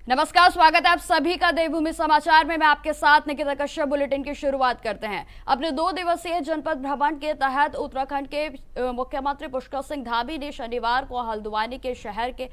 नमस्कार, स्वागत है आप सभी का देवभूमि समाचार में। मैं आपके साथ निकिता कश्यप। बुलेटिन की शुरुआत करते हैं। अपने 2 दिवसीय जनपद भ्रमण के तहत उत्तराखंड के मुख्यमंत्री पुष्कर सिंह धामी ने शनिवार को हल्द्वानी के शहर के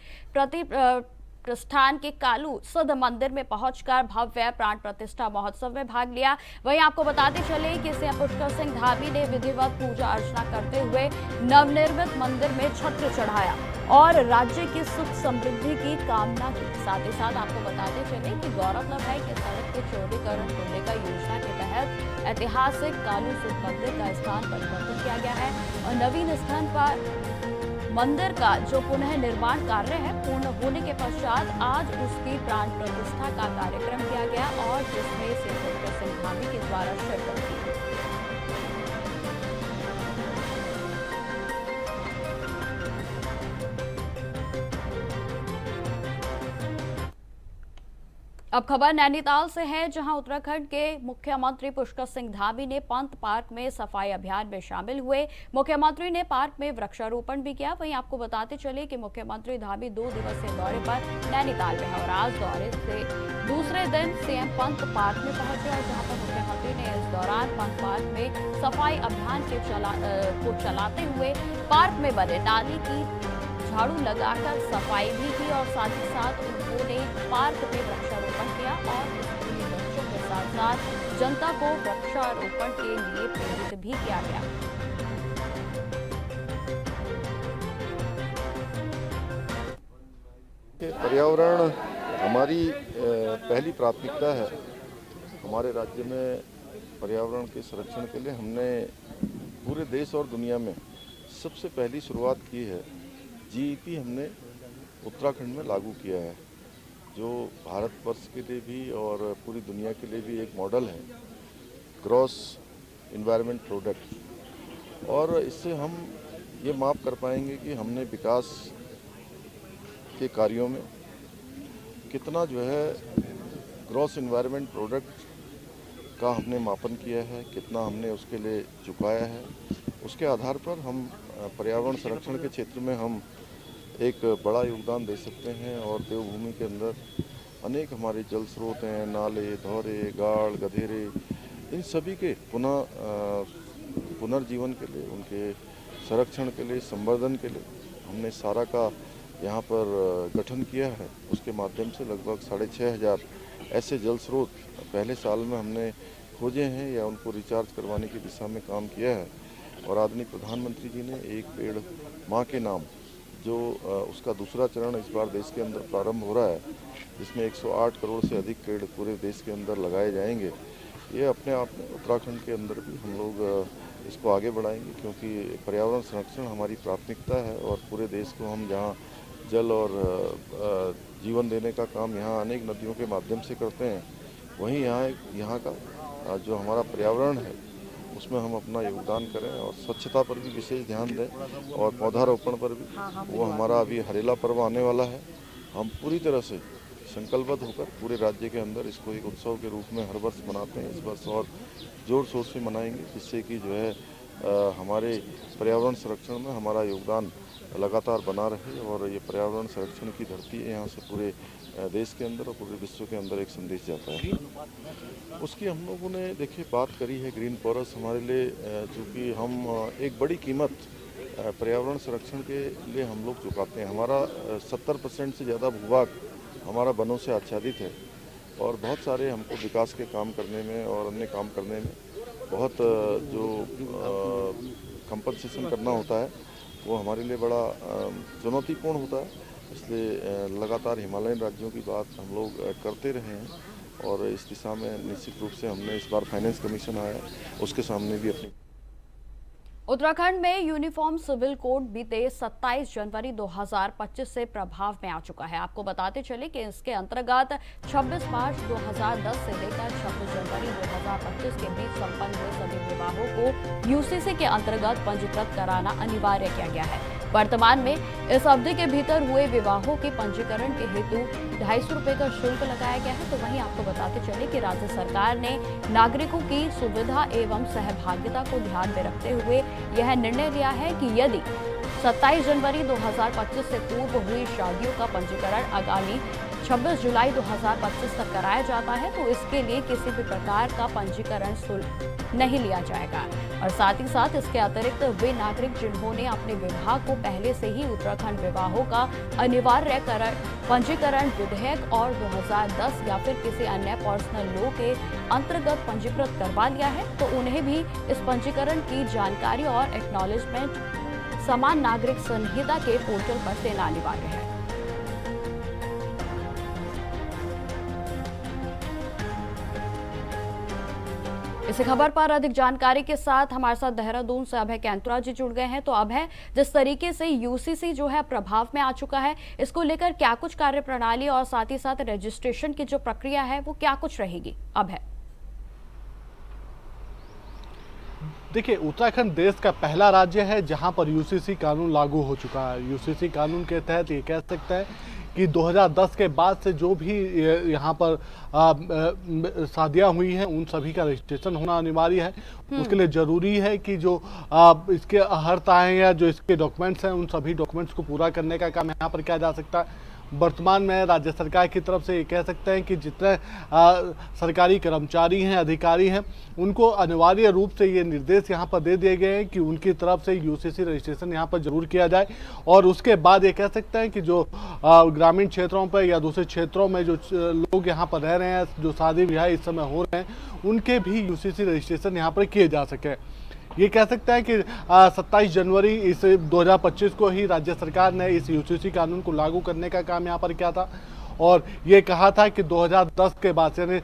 प्रस्थान के कालू सिद्ध मंदिर में पहुंचकर भव्य प्राण प्रतिष्ठा महोत्सव में भाग लिया। वहीं आपको बताते चले कि सीएम पुष्कर सिंह धामी ने विधिवत पूजा अर्चना करते हुए नवनिर्मित मंदिर में छत्र चढ़ाया और राज्य की सुख समृद्धि की कामना की। साथ ही साथ आपको बताते चले कि गौरतलब है कि सड़क के चौड़ीकरण को लेकर योजना के तहत ऐतिहासिक कालू सिद्ध मंदिर का स्थान परिवर्तन किया गया है और नवीन स्थान पर मंदिर का जो पुनः निर्माण कार्य है पूर्ण होने के पश्चात आज उसकी प्राण प्रतिष्ठा का कार्यक्रम किया गया और जिसमें सीएम पुष्कर सिंह धामी के द्वारा शिरकत की। अब खबर नैनीताल से है, जहां उत्तराखंड के मुख्यमंत्री पुष्कर सिंह धामी ने पंत पार्क में सफाई अभियान में शामिल हुए। मुख्यमंत्री ने पार्क में वृक्षारोपण भी किया। वहीं आपको बताते चले कि मुख्यमंत्री धामी 2 दिवसीय दौरे पर नैनीताल में है और आज दौरे से दूसरे दिन सीएम पंत पार्क में पहुंचे और जहां पर मुख्यमंत्री ने इस दौरान पंत पार्क में सफाई अभियान को चलाते हुए पार्क में बने नाली की झाड़ू लगाकर सफाई भी की और साथ ही साथ उन्होंने पार्क में वृक्षारोपण किया और स्कूली बच्चों के साथ साथ जनता को वृक्षारोपण के लिए प्रेरित भी किया गया। पर्यावरण हमारी पहली प्राथमिकता है। हमारे राज्य में पर्यावरण के संरक्षण के लिए हमने पूरे देश और दुनिया में सबसे पहली शुरुआत की है। जीईपी हमने उत्तराखंड में लागू किया है, जो भारतवर्ष के लिए भी और पूरी दुनिया के लिए भी एक मॉडल है, ग्रॉस इन्वायरमेंट प्रोडक्ट। और इससे हम ये माप कर पाएंगे कि हमने विकास के कार्यों में कितना जो है ग्रॉस इन्वायरमेंट प्रोडक्ट का हमने मापन किया है, कितना हमने उसके लिए चुकाया है। उसके आधार पर हम पर्यावरण संरक्षण के क्षेत्र में हम एक बड़ा योगदान दे सकते हैं। और देवभूमि के अंदर अनेक हमारे जल स्रोत हैं, नाले, धौरे, गाड़, गधेरे, इन सभी के पुनर्जीवन के लिए, उनके संरक्षण के लिए, संवर्धन के लिए हमने सारा का यहाँ पर गठन किया है। उसके माध्यम से लगभग 6500 ऐसे जल स्रोत पहले साल में हमने खोजे हैं या उनको रिचार्ज करवाने की दिशा में काम किया है। और आदरणीय प्रधानमंत्री जी ने एक पेड़ माँ के नाम, जो उसका दूसरा चरण इस बार देश के अंदर प्रारंभ हो रहा है, जिसमें 108 करोड़ से अधिक पेड़ पूरे देश के अंदर लगाए जाएंगे। ये अपने आप में उत्तराखंड के अंदर भी हम लोग इसको आगे बढ़ाएंगे, क्योंकि पर्यावरण संरक्षण हमारी प्राथमिकता है। और पूरे देश को हम जहाँ जल और जीवन देने का काम यहाँ अनेक नदियों के माध्यम से करते हैं, वहीं यहाँ का जो हमारा पर्यावरण है उसमें हम अपना योगदान करें और स्वच्छता पर भी विशेष ध्यान दें और पौधारोपण पर भी। वो हमारा अभी हरेला पर्व आने वाला है। हम पूरी तरह से संकल्पबद्ध होकर पूरे राज्य के अंदर इसको एक उत्सव के रूप में हर वर्ष मनाते हैं। इस वर्ष और जोर शोर से मनाएंगे, जिससे कि जो है हमारे पर्यावरण संरक्षण में हमारा योगदान लगातार बना रहे और ये पर्यावरण संरक्षण की धरती है। यहाँ से पूरे देश के अंदर और पूरे विश्व के अंदर एक संदेश जाता है। उसकी हम लोगों ने देखिए बात करी है। ग्रीन फॉरेस्ट हमारे लिए, चूँकि हम एक बड़ी कीमत पर्यावरण संरक्षण के लिए हम लोग चुकाते हैं। हमारा 70% से ज़्यादा भूभाग हमारा वनों से आच्छादित है और बहुत सारे हमको विकास के काम करने में और अन्य काम करने में बहुत जो कंपनसेशन करना होता है वो हमारे लिए बड़ा चुनौतीपूर्ण होता है। इसलिए लगातार हिमालयन राज्यों की बात हम लोग करते रहे हैं और इस दिशा में निश्चित रूप से हमने इस बार फाइनेंस कमीशन आया, उसके सामने भी अपनी। उत्तराखंड में यूनिफॉर्म सिविल कोड बीते 27 जनवरी 2025 से प्रभाव में आ चुका है। आपको बताते चले कि इसके अंतर्गत 26 मार्च 2010 से लेकर 26 जनवरी 2025 के बीच संपन्न हुए सभी विवाहों को यूसीसी के अंतर्गत पंजीकृत कराना अनिवार्य किया गया है। वर्तमान में इस अवधि के भीतर हुए विवाहों के पंजीकरण के हेतु 250 रुपए का शुल्क लगाया गया है। तो वहीं आपको बताते चले कि राज्य सरकार ने नागरिकों की सुविधा एवं सहभागिता को ध्यान में रखते हुए यह निर्णय लिया है कि यदि 27 जनवरी 2025 से पूर्व हुई शादियों का पंजीकरण आगामी 26 जुलाई 2025 तक कराया जाता है तो इसके लिए किसी भी प्रकार का पंजीकरण शुल्क नहीं लिया जाएगा। और साथ ही साथ इसके अतिरिक्त वे नागरिक जिन्होंने अपने विवाह को पहले से ही उत्तराखंड विवाहों का अनिवार्य पंजीकरण विधेयक और 2010 या फिर किसी अन्य पर्सनल लॉ के अंतर्गत पंजीकृत करवा लिया है तो उन्हें भी इस पंजीकरण की जानकारी और एक्नॉलेजमेंट समान नागरिक संहिता के पोर्टल पर देना अनिवार्य है। इस खबर पर अधिक जानकारी के साथ हमारे साथ देहरादून से अभय कैंतुरा जी जुड़ गए हैं। तो अभय, जिस तरीके से यूसीसी जो है प्रभाव में आ चुका है, इसको लेकर क्या कुछ कार्य प्रणाली और साथ ही साथ रजिस्ट्रेशन की जो प्रक्रिया है वो क्या कुछ रहेगी? अभय, देखिए, उत्तराखंड देश का पहला राज्य है जहां पर यूसीसी कानून लागू हो चुका है। यूसीसी कानून के तहत ये कह सकते हैं कि 2010 के बाद से जो भी यहाँ पर शादियाँ हुई हैं उन सभी का रजिस्ट्रेशन होना अनिवार्य है। उसके लिए ज़रूरी है कि जो इसके अहर्ता हैं या जो इसके डॉक्यूमेंट्स हैं उन सभी डॉक्यूमेंट्स को पूरा करने का काम यहाँ पर किया जा सकता है। वर्तमान में राज्य सरकार की तरफ से ये कह सकते हैं कि जितने सरकारी कर्मचारी हैं, अधिकारी हैं, उनको अनिवार्य रूप से ये निर्देश यहाँ पर दे दिए गए हैं कि उनकी तरफ से यूसीसी रजिस्ट्रेशन यहाँ पर जरूर किया जाए। और उसके बाद ये कह सकते हैं कि जो ग्रामीण क्षेत्रों पर या दूसरे क्षेत्रों में जो लोग यहाँ पर रह रहे हैं, जो शादी ब्याह इस समय हो रहे हैं, उनके भी यूसीसी रजिस्ट्रेशन यहाँ पर किए जा सके। ये कह सकता है कि 27 जनवरी इस 2025 को ही राज्य सरकार ने इस यूसीसी कानून को लागू करने का काम यहाँ पर किया था और ये कहा था कि 2010 के बाद यानी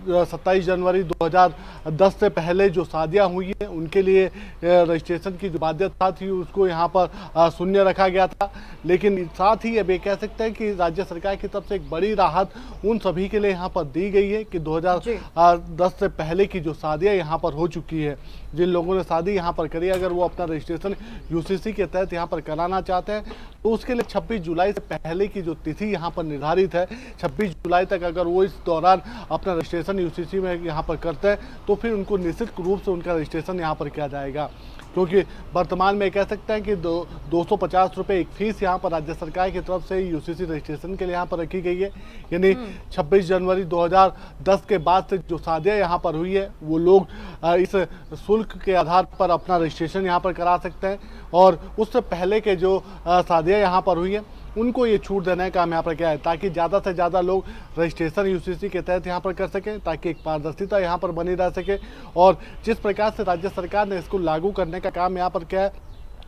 27 जनवरी 2010 से पहले जो शादियां हुई हैं उनके लिए रजिस्ट्रेशन की जो बाध्यता थी उसको यहाँ पर शून्य रखा गया था। लेकिन साथ ही अब ये कह सकते हैं कि राज्य सरकार की तरफ से एक बड़ी राहत उन सभी के लिए यहाँ पर दी गई है कि 2010 से पहले की जो शादियाँ यहाँ पर हो चुकी है, जिन लोगों ने शादी यहाँ पर करी, अगर वो अपना रजिस्ट्रेशन यूसीसी के तहत यहाँ पर कराना चाहते हैं तो उसके लिए 26 जुलाई से पहले की जो तिथि यहाँ पर निर्धारित है, 26 जुलाई तक अगर वो इस दौरान अपना रजिस्ट्रेशन यूसीसी में यहाँ पर करते हैं तो फिर उनको निश्चित रूप से उनका रजिस्ट्रेशन यहाँ पर किया जाएगा। क्योंकि वर्तमान में कह सकते हैं कि 250 रुपये एक फीस यहाँ पर राज्य सरकार की तरफ से यूसीसी रजिस्ट्रेशन के लिए यहाँ पर रखी गई है। यानी 26 जनवरी 2010 के बाद से जो शादियाँ यहाँ पर हुई है वो लोग इस शुल्क के आधार पर अपना रजिस्ट्रेशन यहाँ पर करा सकते हैं और उससे पहले के जो शादियाँ यहाँ पर हुई है उनको ये छूट देने का काम यहाँ पर क्या है ताकि ज़्यादा से ज़्यादा लोग रजिस्ट्रेशन यूसीसी के तहत यहाँ पर कर सकें, ताकि एक पारदर्शिता यहाँ पर बनी रह सके। और जिस प्रकार से राज्य सरकार ने इसको लागू करने का काम यहाँ पर क्या है,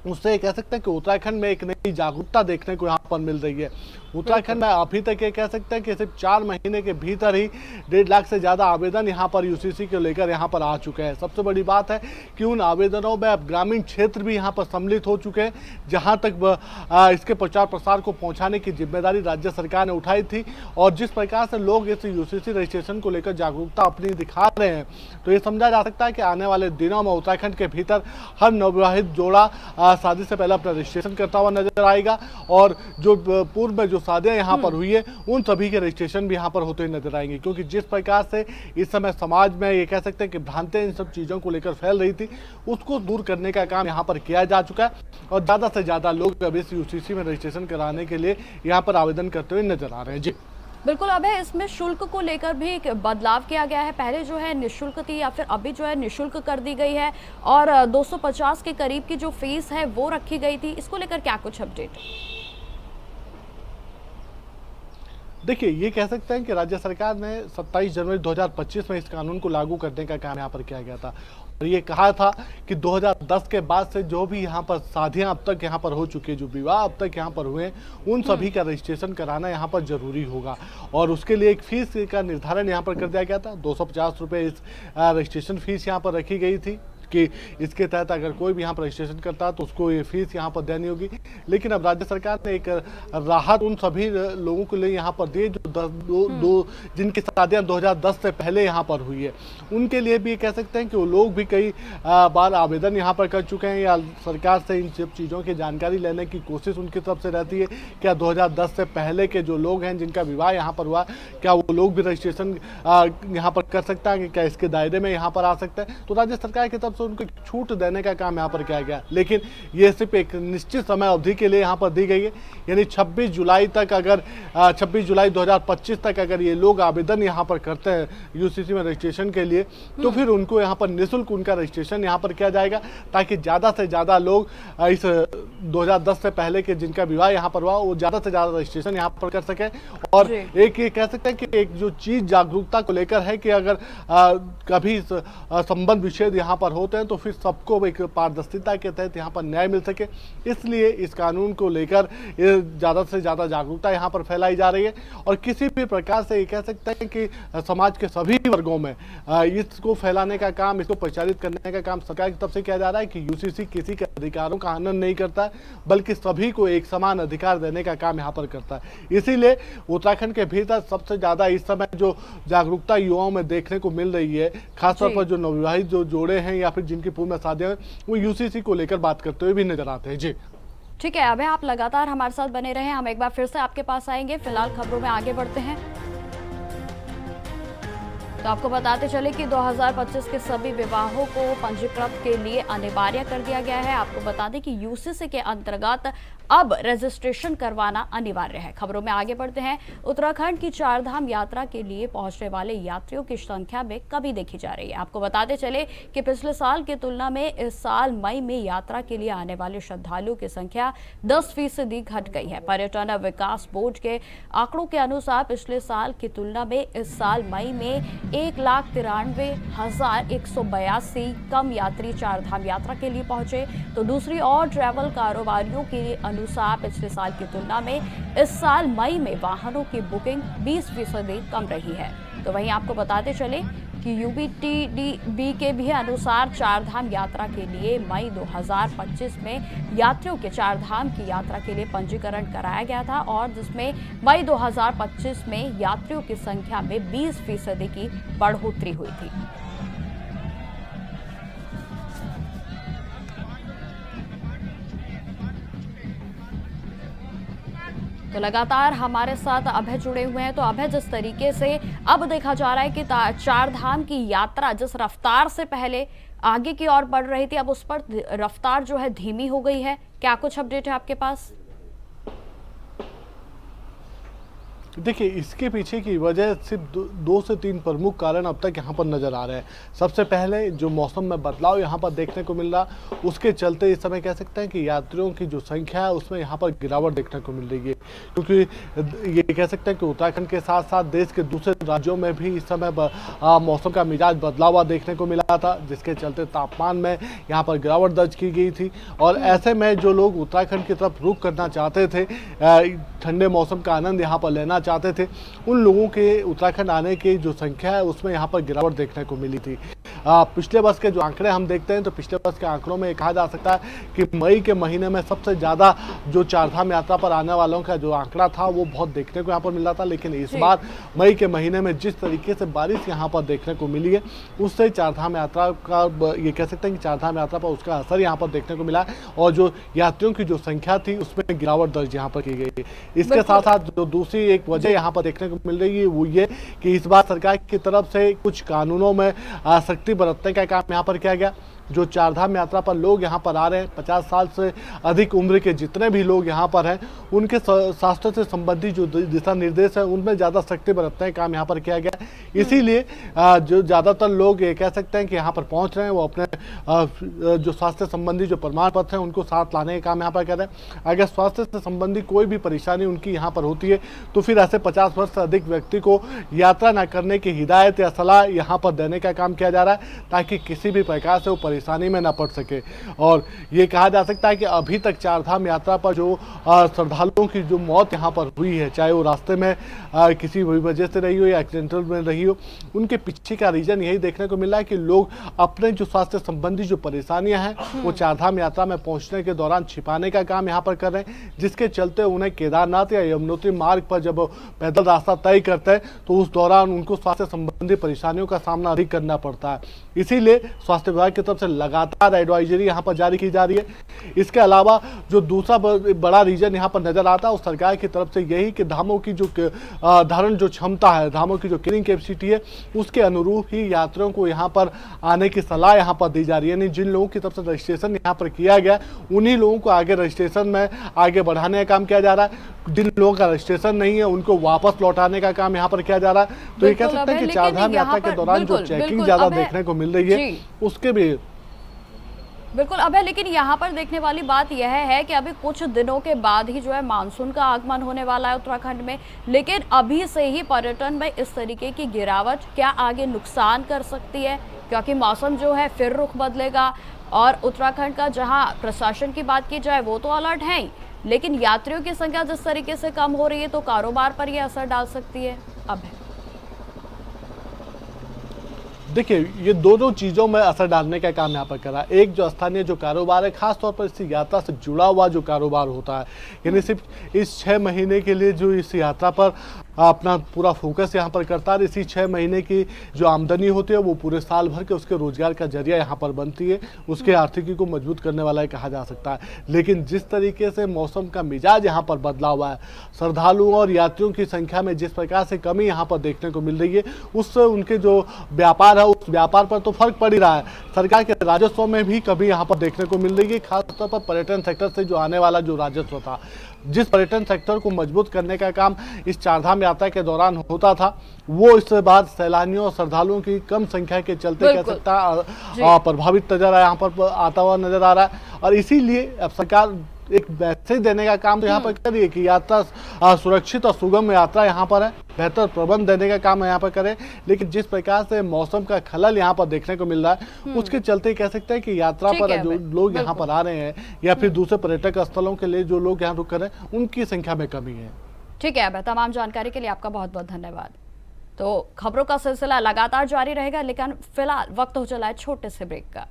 उससे कह सकते हैं कि उत्तराखंड में एक नई जागरूकता देखने को यहाँ पर मिल रही है। उत्तराखंड में अभी तक ये कह सकते हैं कि सिर्फ 4 महीने के भीतर ही 1.5 लाख से ज़्यादा आवेदन यहाँ पर यूसीसी को लेकर यहाँ पर आ चुके हैं। सबसे बड़ी बात है कि उन आवेदनों में अब ग्रामीण क्षेत्र भी यहाँ पर सम्मिलित हो चुके हैं, जहाँ तक इसके प्रचार प्रसार को पहुँचाने की जिम्मेदारी राज्य सरकार ने उठाई थी। और जिस प्रकार से लोग इस यूसीसी रजिस्ट्रेशन को लेकर जागरूकता अपनी दिखा रहे हैं तो ये समझा जा सकता है कि आने वाले दिनों में उत्तराखंड के भीतर हर नवविवाहित जोड़ा शादी से पहले अपना रजिस्ट्रेशन करता हुआ नजर आएगा और जो पूर्व में जो शादियां यहाँ पर हुई है उन सभी के रजिस्ट्रेशन भी यहाँ पर होते हुए नजर आएंगे। क्योंकि जिस प्रकार से इस समय समाज में ये कह सकते हैं कि भ्रांतियां इन सब चीज़ों को लेकर फैल रही थी, उसको दूर करने का काम यहाँ पर किया जा चुका है और ज़्यादा से ज़्यादा लोग अब इस यूसीसी में रजिस्ट्रेशन कराने के लिए यहाँ पर आवेदन करते हुए नजर आ रहे हैं। जी बिल्कुल। अब है इसमें शुल्क को लेकर भी एक बदलाव किया गया है। पहले जो है निःशुल्क थी या फिर अभी जो है निःशुल्क कर दी गई है और 250 के करीब की जो फीस है वो रखी गई थी। इसको लेकर क्या कुछ अपडेट? देखिए, ये कह सकते हैं कि राज्य सरकार ने 27 जनवरी 2025 में इस कानून को लागू करने का काम यहाँ पर किया गया था और ये कहा था कि 2010 के बाद से जो भी यहाँ पर शादियाँ अब तक यहाँ पर हो चुकी है, जो विवाह अब तक यहाँ पर हुए हैं, उन सभी का रजिस्ट्रेशन कराना यहाँ पर जरूरी होगा और उसके लिए एक फीस का निर्धारण यहाँ पर कर दिया गया था। 250 रुपये इस रजिस्ट्रेशन फीस यहाँ पर रखी गई थी कि इसके तहत अगर कोई भी यहाँ पर रजिस्ट्रेशन करता है तो उसको ये फीस यहाँ पर देनी होगी। लेकिन अब राज्य सरकार ने एक राहत उन सभी लोगों के लिए यहाँ पर दी जो जिनकी शादियाँ 2010 से पहले यहाँ पर हुई है। उनके लिए भी कह सकते हैं कि वो लोग भी कई बार आवेदन यहाँ पर कर चुके हैं या सरकार से इन सब चीज़ों की जानकारी लेने की कोशिश उनकी तरफ से रहती है। क्या 2010 से पहले के जो लोग हैं जिनका विवाह यहाँ पर हुआ, क्या वो लोग भी रजिस्ट्रेशन यहाँ पर कर सकता है, क्या इसके दायरे में यहाँ पर आ सकते हैं? तो राज्य सरकार की तरफ से उनको छूट देने का काम यहाँ पर किया गया, लेकिन ये सिर्फ एक निश्चित समय अवधि के लिए यहाँ पर दी गई है। यानी 26 जुलाई तक अगर 26 जुलाई 2025 तक अगर ये लोग आवेदन यहाँ पर करते हैं यूसीसी में रजिस्ट्रेशन के लिए, तो फिर उनको यहाँ पर निःशुल्क उनका रजिस्ट्रेशन यहाँ पर किया जाएगा, ताकि ज़्यादा से ज़्यादा लोग इस 2010 से पहले के जिनका विवाह यहाँ पर हुआ वो ज़्यादा से ज़्यादा रजिस्ट्रेशन यहाँ पर कर सके। और एक ये कह सकते हैं कि एक जो चीज़ जागरूकता को लेकर है कि अगर कभी संबंध विच्छेद यहाँ पर होते हैं तो फिर सबको एक पारदर्शिता के तहत यहाँ पर न्याय मिल सके, इसलिए इस कानून को लेकर ज़्यादा से ज़्यादा जागरूकता यहाँ पर फैलाई जा रही है। और किसी भी प्रकार से ये कह सकते हैं कि समाज के सभी वर्गों में इसको फैलाने का काम, इसको प्रचारित करने का काम सरकार की तरफ से किया जा रहा है कि यूसीसी किसी के अधिकारों का हनन नहीं करता है, बल्कि सभी को एक समान अधिकार देने का काम यहाँ पर करता है। इसीलिए उत्तराखंड के भीतर सबसे ज़्यादा इस समय जो जागरूकता युवाओं में देखने को मिल रही है, खासतौर पर जो नवविवाहित जो जोड़े हैं या फिर जिनकी पूर्व में शादियां हैं, वो यूसीसी को लेकर बात करते हुए भी नजर आते हैं। जी ठीक है, अभय आप लगातार हमारे साथ बने रहें, हम एक बार फिर से आपके पास आएंगे। फिलहाल खबरों में आगे बढ़ते हैं। तो आपको बताते चले कि 2025 के सभी विवाहों को पंजीकृत के लिए अनिवार्य कर दिया गया है। आपको बता दें कि यूसीसी के अंतर्गत अब रजिस्ट्रेशन करवाना अनिवार्य है। खबरों में आगे बढ़ते हैं। उत्तराखंड की चारधाम यात्रा के लिए पहुंचने वाले यात्रियों की संख्या में कमी देखी जा रही है। आपको बताते चले कि पिछले साल की तुलना में इस साल मई में यात्रा के लिए आने वाले श्रद्धालुओं की संख्या 10% घट गई है। पर्यटन विकास बोर्ड के आंकड़ों के अनुसार पिछले साल की तुलना में इस साल मई में 1,93,182 कम यात्री चारधाम यात्रा के लिए पहुंचे। तो दूसरी ओर ट्रैवल कारोबारियों के अनुसार पिछले साल की तुलना में इस साल मई में वाहनों की बुकिंग 20% कम रही है। तो वहीं आपको बताते चले कि यूपीटीडीबी के भी अनुसार चारधाम यात्रा के लिए मई 2025 में यात्रियों के चारधाम की यात्रा के लिए पंजीकरण कराया गया था, और जिसमें मई 2025 में यात्रियों की संख्या में 20% की बढ़ोतरी हुई थी। तो लगातार हमारे साथ अभय जुड़े हुए हैं। तो अभय, जिस तरीके से अब देखा जा रहा है कि चारधाम की यात्रा जिस रफ्तार से पहले आगे की ओर बढ़ रही थी, अब उस पर रफ्तार जो है धीमी हो गई है, क्या कुछ अपडेट है आपके पास? देखिए, इसके पीछे की वजह सिर्फ दो से तीन प्रमुख कारण अब तक यहाँ पर नज़र आ रहे हैं। सबसे पहले जो मौसम में बदलाव यहाँ पर देखने को मिल रहा, उसके चलते इस समय कह सकते हैं कि यात्रियों की जो संख्या है उसमें यहाँ पर गिरावट देखने को मिल रही है, क्योंकि ये कह सकते हैं कि उत्तराखंड के साथ साथ देश के दूसरे राज्यों में भी इस समय मौसम का मिजाज बदलाव हुआ देखने को मिला था, जिसके चलते तापमान में यहाँ पर गिरावट दर्ज की गई थी। और ऐसे में जो लोग उत्तराखंड की तरफ रुख करना चाहते थे, ठंडे मौसम का आनंद यहाँ पर लेना चाहते थे, उन लोगों के उत्तराखंड आने की जो संख्या है उसमें यहाँ पर गिरावट देखने को मिली थी। पिछले वर्ष के जो आंकड़े हम देखते हैं तो पिछले वर्ष के आंकड़ों में कहा जा सकता है कि मई के महीने में सबसे ज़्यादा जो चारधाम यात्रा पर आने वालों का जो आंकड़ा था वो बहुत देखने को यहाँ पर मिल रहा था। लेकिन इस बार मई के महीने में जिस तरीके से बारिश यहाँ पर देखने को मिली है, उससे चारधाम यात्रा का ये कह सकते हैं कि चारधाम यात्रा पर उसका असर यहाँ पर देखने को मिला है, और जो यात्रियों की जो संख्या थी उसमें गिरावट दर्ज यहाँ पर की गई है। इसके साथ साथ जो दूसरी एक वजह यहाँ पर देखने को मिल रही है वो ये कि इस बार सरकार की तरफ से कुछ कानूनों में सख्ती बरतने का काम यहाँ पर किया गया। जो चारधाम यात्रा पर लोग यहाँ पर आ रहे हैं, 50 साल से अधिक उम्र के जितने भी लोग यहाँ पर हैं, उनके स्वास्थ्य से संबंधित जो दिशा निर्देश है उनमें ज़्यादा सख्ती बरतने का काम यहाँ पर किया गया। इसीलिए जो ज़्यादातर लोग ये कह सकते हैं कि यहाँ पर पहुँच रहे हैं, वो अपने जो स्वास्थ्य संबंधी जो प्रमाण पत्र हैं उनको साथ लाने का काम यहाँ पर कर रहे हैं। अगर स्वास्थ्य से संबंधी कोई भी परेशानी उनकी यहाँ पर होती है तो फिर ऐसे 50 वर्ष से अधिक व्यक्ति को यात्रा न करने की हिदायत या सलाह यहाँ पर देने का काम किया जा रहा है, ताकि किसी भी प्रकार से वो परेशानी में न पड़ सके। और ये कहा जा सकता है कि अभी तक चारधाम यात्रा पर जो श्रद्धालुओं की जो मौत यहाँ पर हुई है, चाहे वो रास्ते में किसी भी वजह से रही हो या एक्सीडेंटल में रही हो, उनके पीछे का रीजन यही देखने को मिला है कि लोग अपने जो स्वास्थ्य संबंधी जो परेशानियां हैं वो चारधाम यात्रा में पहुंचने के दौरान छिपाने का काम यहाँ पर कर रहे हैं, जिसके चलते उन्हें केदारनाथ या यमुनोत्री मार्ग पर जब पैदल रास्ता तय करते हैं तो उस दौरान उनको स्वास्थ्य संबंधी परेशानियों का सामना अधिक करना पड़ता है। इसीलिए स्वास्थ्य विभाग की तरफ से लगातार एडवाइजरी यहाँ पर जारी की जा रही है। इसके अलावा जो दूसरा बड़ा रीजन यहाँ पर नजर आता है उस सरकार की तरफ से यही कि धामों की जो धारण जो क्षमता है, धामों की जो कैरिंग कैपेसिटी है, उसके अनुरूप ही यात्रियों को यहाँ पर आने की सलाह यहाँ पर दी जा रही है। यानी जिन लोगों की तरफ से रजिस्ट्रेशन यहाँ पर किया गया उन्हीं लोगों को आगे रजिस्ट्रेशन में आगे बढ़ाने का काम किया जा रहा है। जिन लोगों का रजिस्ट्रेशन नहीं है उनको वापस लौटाने का काम यहाँ पर किया जा रहा है। तो ये कह सकते हैं कि चारधाम यात्रा के दौरान जो चेकिंग ज्यादा देखने को मिल रही है उसके भी बिल्कुल अभय, लेकिन यहाँ पर देखने वाली बात यह है कि अभी कुछ दिनों के बाद ही जो है मानसून का आगमन होने वाला है उत्तराखंड में, लेकिन अभी से ही पर्यटन में इस तरीके की गिरावट क्या आगे नुकसान कर सकती है? क्योंकि मौसम जो है फिर रुख बदलेगा और उत्तराखंड का जहाँ प्रशासन की बात की जाए वो तो अलर्ट है ही, लेकिन यात्रियों की संख्या जिस तरीके से कम हो रही है तो कारोबार पर यह असर डाल सकती है। अभय देखिए, ये दोनों चीज़ों में असर डालने का काम यहाँ पर करा। एक जो स्थानीय जो कारोबार है, खासतौर पर इस यात्रा से जुड़ा हुआ जो कारोबार होता है, यानी सिर्फ इस 6 महीने के लिए जो इस यात्रा पर अपना पूरा फोकस यहाँ पर करता है, इसी 6 महीने की जो आमदनी होती है वो पूरे साल भर के उसके रोजगार का जरिया यहाँ पर बनती है, उसके आर्थिकी को मजबूत करने वाला कहा जा सकता है। लेकिन जिस तरीके से मौसम का मिजाज यहाँ पर बदला हुआ है, श्रद्धालुओं और यात्रियों की संख्या में जिस प्रकार से कमी यहाँ पर देखने को मिल रही है, उससे उनके जो व्यापार है उस व्यापार पर तो फर्क पड़ ही रहा है। सरकार के राजस्व में भी कमी यहाँ पर देखने को मिल रही है, खासतौर पर पर्यटन सेक्टर से जो आने वाला जो राजस्व था, जिस पर्यटन सेक्टर को मजबूत करने का काम इस चारधाम यात्रा के दौरान होता था, वो इस बाद सैलानियों और श्रद्धालुओं की कम संख्या के चलते कह सकता है प्रभावित नजर यहाँ पर आता हुआ नजर आ रहा है। और इसीलिए अब सरकार एक मैसेज देने का काम तो यहाँ पर कर रही है कि यात्रा सुरक्षित और सुगम यात्रा यहाँ पर है, बेहतर प्रबंध देने का काम यहाँ पर करें। लेकिन जिस प्रकार से मौसम का खलल यहाँ पर देखने को मिल रहा है, उसके चलते कह सकते हैं कि यात्रा पर जो लोग यहाँ पर आ रहे हैं या फिर दूसरे पर्यटक स्थलों के लिए जो लोग यहाँ रुक रहे हैं, उनकी संख्या में कमी है। ठीक है अभय, तमाम जानकारी के लिए आपका बहुत बहुत धन्यवाद। तो खबरों का सिलसिला लगातार जारी रहेगा, लेकिन फिलहाल वक्त हो चला है छोटे से ब्रेक का।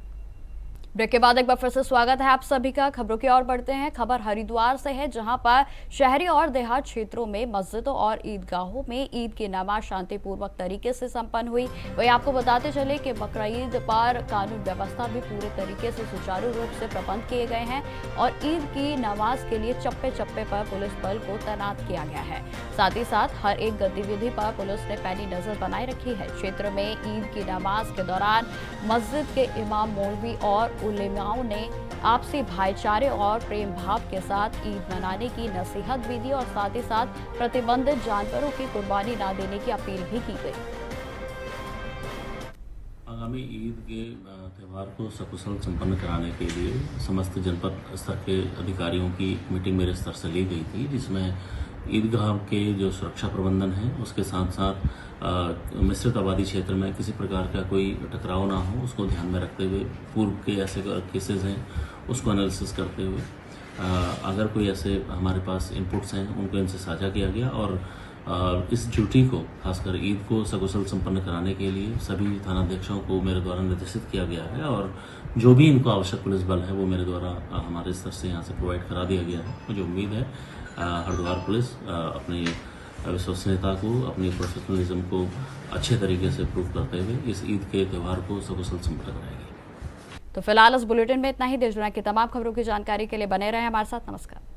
ब्रेक के बाद एक बार फिर से स्वागत है आप सभी का। खबरों की ओर बढ़ते हैं। खबर हरिद्वार से है, जहां पर शहरी और देहात क्षेत्रों में मस्जिदों और ईदगाहों में ईद की नमाज शांतिपूर्वक तरीके से संपन्न हुई। वहीं आपको बताते चले कि बकरा ईद पर कानून व्यवस्था भी पूरे तरीके से सुचारू रूप से प्रबंध किए गए हैं और ईद की नमाज के लिए चप्पे चप्पे पर पुलिस बल को तैनात किया गया है। साथ ही साथ हर एक गतिविधि पर पुलिस ने पैनी नजर बनाए रखी है। क्षेत्र में ईद की नमाज के दौरान मस्जिद के इमाम, मौलवी और उलेमाओं ने आपसी भाईचारे और प्रेम भाव के साथ ईद मनाने की नसीहत भी दी और साथ ही साथ प्रतिबंधित जानवरों की कुर्बानी न देने की अपील भी की गई। आगामी ईद के त्यौहार को सकुशल संपन्न कराने के लिए समस्त जनपद स्तर के अधिकारियों की मीटिंग मेरे स्तर से ली गई थी, जिसमें ईदगाह के जो सुरक्षा प्रबंधन है उसके साथ साथ मिश्रित आबादी क्षेत्र में किसी प्रकार का कोई टकराव ना हो, उसको ध्यान में रखते हुए पूर्व के ऐसे केसेस हैं उसको एनालिसिस करते हुए अगर कोई ऐसे हमारे पास इनपुट्स हैं उनको इनसे साझा किया गया और इस ड्यूटी को खासकर ईद को सकुशल संपन्न कराने के लिए सभी थानाध्यक्षों को मेरे द्वारा निर्देशित किया गया है और जो भी इनको आवश्यक पुलिस बल है वो मेरे द्वारा हमारे स्तर से यहाँ से प्रोवाइड करा दिया गया है। मुझे उम्मीद है हरिद्वार पुलिस अपनी विश्वसनीयता को, अपनी प्रोफेशनलिज्म को अच्छे तरीके से प्रूव करते हुए इस ईद के त्यौहार को सकुशल संपन्न कराएगी। तो फिलहाल इस बुलेटिन में इतना ही। देश दुनिया की तमाम खबरों की जानकारी के लिए बने रहे हमारे साथ। नमस्कार।